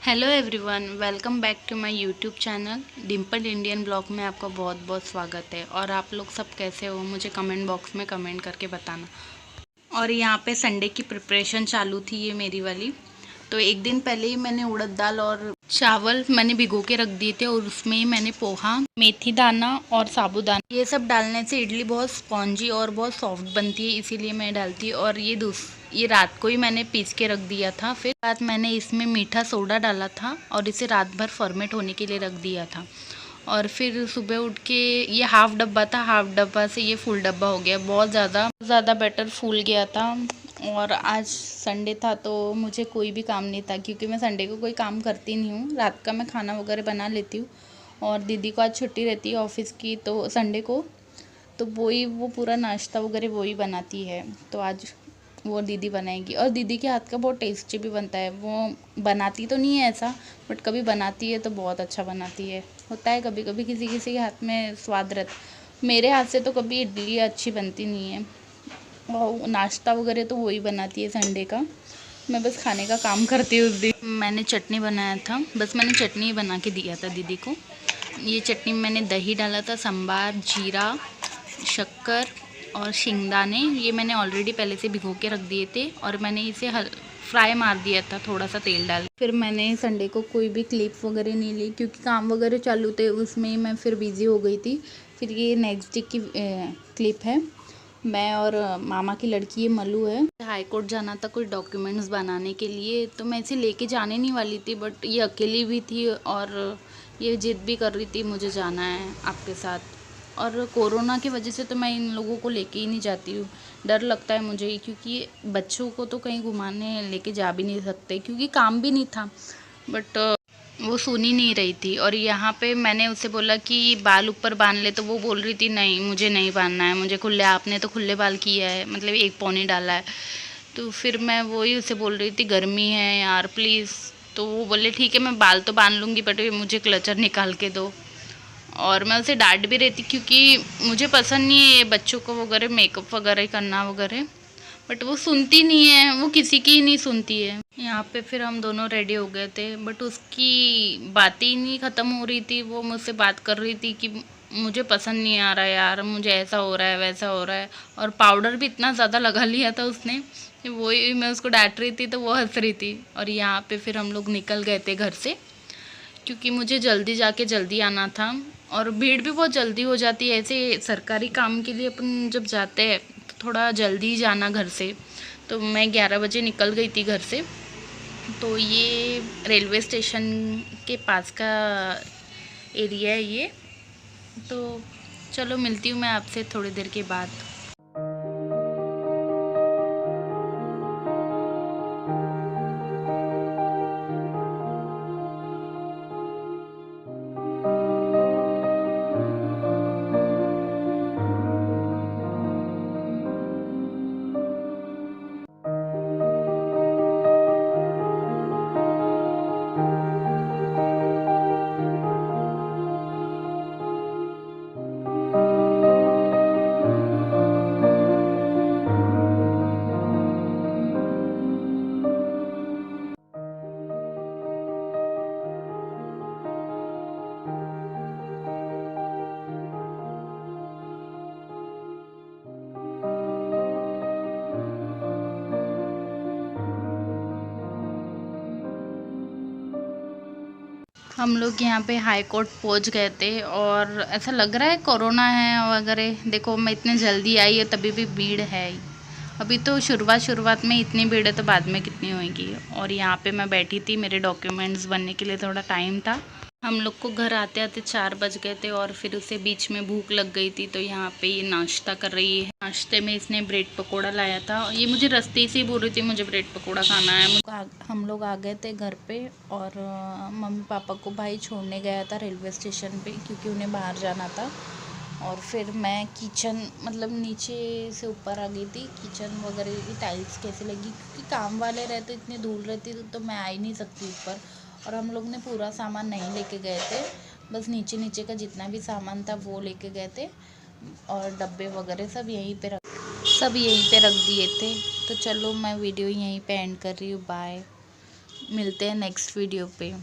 Hello everyone, welcome back to my YouTube channel Dimple Indian blog में आपका बहुत बहुत स्वागत है। और आप लोग सब कैसे हो मुझे कमेंट बॉक्स में कमेंट करके बताना। और यहाँ पे संडे की प्रिपरेशन चालू थी ये मेरी वाली। तो एक दिन पहले ही मैंने उड़द दाल और चावल मैंने भिगो के रख दिए थे, और उसमें ही मैंने पोहा, मेथी दाना और साबूदाना ये सब डालने से इडली बहुत स्पॉन्जी और बहुत सॉफ्ट बनती है, इसीलिए मैं डालती। और ये रात को ही मैंने पीस के रख दिया था। फिर रात मैंने इसमें मीठा सोडा डाला था और इसे रात भर फर्मेंट होने के लिए रख दिया था। और फिर सुबह उठ के ये हाफ डब्बा था, हाफ डब्बा से ये फुल डब्बा हो गया, बहुत ज़्यादा बेटर फूल गया था। और आज संडे था तो मुझे कोई भी काम नहीं था, क्योंकि मैं संडे को कोई काम करती नहीं हूँ। रात का मैं खाना वगैरह बना लेती हूँ, और दीदी को आज छुट्टी रहती है ऑफिस की, तो संडे को तो वो पूरा नाश्ता वगैरह वही बनाती है। तो आज वो दीदी बनाएगी, और दीदी के हाथ का बहुत टेस्टी भी बनता है। वो बनाती तो नहीं है ऐसा, बट कभी बनाती है तो बहुत अच्छा बनाती है। होता है कभी कभी किसी किसी के हाथ में स्वाद रहता। मेरे हाथ से तो कभी इडली अच्छी बनती नहीं है, और नाश्ता वगैरह तो वही बनाती है संडे का। मैं बस खाने का काम करती हूँ उस दिन। मैंने चटनी बनाया था, बस मैंने चटनी ही बना के दिया था दीदी को। ये चटनी मैंने दही डाला था, संबार, जीरा, शक्कर और शिंगदाने, ये मैंने ऑलरेडी पहले से भिगो के रख दिए थे, और मैंने इसे फ्राई मार दिया था थोड़ा सा तेल डाल। फिर मैंने संडे को कोई भी क्लिप वगैरह नहीं ली, क्योंकि काम वगैरह चालू थे, उसमें मैं फिर बिज़ी हो गई थी। फिर ये नेक्स्ट डे की क्लिप है। मैं और मामा की लड़की ये मल्लू है, हाई कोर्ट जाना था कुछ डॉक्यूमेंट्स बनाने के लिए, तो मैं इसे लेके जाने नहीं वाली थी, बट ये अकेली भी थी और ये जिद भी कर रही थी मुझे जाना है आपके साथ। और कोरोना की वजह से तो मैं इन लोगों को लेके ही नहीं जाती हूँ, डर लगता है मुझे, क्योंकि बच्चों को तो कहीं घुमाने लेके जा भी नहीं सकते, क्योंकि काम भी नहीं था। बट वो सुन ही नहीं रही थी। और यहाँ पे मैंने उससे बोला कि बाल ऊपर बांध ले, तो वो बोल रही थी नहीं मुझे नहीं बांधना है, मुझे खुले, आपने तो खुले बाल किया है, मतलब एक पौनी डाला है। तो फिर मैं वही उसे बोल रही थी गर्मी है यार प्लीज़। तो वो बोले ठीक है मैं बाल तो बांध लूँगी, बट मुझे क्लचर निकाल के दो। और मैं उसे डांट भी रही थी, क्योंकि मुझे पसंद नहीं है ये बच्चों को वगैरह मेकअप वगैरह करना वगैरह, बट वो सुनती नहीं है, वो किसी की ही नहीं सुनती है। यहाँ पे फिर हम दोनों रेडी हो गए थे, बट उसकी बातें ही नहीं ख़त्म हो रही थी। वो मुझसे बात कर रही थी कि मुझे पसंद नहीं आ रहा यार, मुझे ऐसा हो रहा है वैसा हो रहा है, और पाउडर भी इतना ज़्यादा लगा लिया था उसने कि वही मैं उसको डांट रही थी तो वो हंस रही थी। और यहाँ पे फिर हम लोग निकल गए थे घर से, क्योंकि मुझे जल्दी जाके जल्दी आना था, और भीड़ भी बहुत जल्दी हो जाती है ऐसे सरकारी काम के लिए। अपन जब जाते हैं तो थोड़ा जल्दी ही जाना घर से। तो मैं 11 बजे निकल गई थी घर से। तो ये रेलवे स्टेशन के पास का एरिया है ये। तो चलो मिलती हूँ मैं आपसे थोड़ी देर के बाद। हम लोग यहाँ पे हाई कोर्ट पहुँच गए थे, और ऐसा लग रहा है कोरोना है वगैरह। देखो मैं इतने जल्दी आई है तभी भी भीड़ है ही। अभी तो शुरुआत में इतनी भीड़ है, तो बाद में कितनी होएगी। और यहाँ पे मैं बैठी थी, मेरे डॉक्यूमेंट्स बनने के लिए थोड़ा टाइम था। हम लोग को घर आते आते 4 बज गए थे, और फिर उसे बीच में भूख लग गई थी, तो यहाँ पे ये नाश्ता कर रही है। नाश्ते में इसने ब्रेड पकोड़ा लाया था। ये मुझे रास्ते से ही बोल रही थी मुझे ब्रेड पकोड़ा खाना है। हम लोग आ गए थे घर पे, और मम्मी पापा को भाई छोड़ने गया था रेलवे स्टेशन पे, क्योंकि उन्हें बाहर जाना था। और फिर मैं किचन मतलब नीचे से ऊपर आ गई थी। किचन वगैरह की टाइल्स कैसे लगी, क्योंकि काम वाले रहते इतनी धूल रहती तो मैं आ ही नहीं सकती ऊपर। और हम लोग ने पूरा सामान नहीं लेके गए थे, बस नीचे नीचे का जितना भी सामान था वो लेके गए थे, और डब्बे वगैरह सब यहीं पे रख दिए थे। तो चलो मैं वीडियो यहीं पे एंड कर रही हूँ। बाय। मिलते हैं नेक्स्ट वीडियो पे।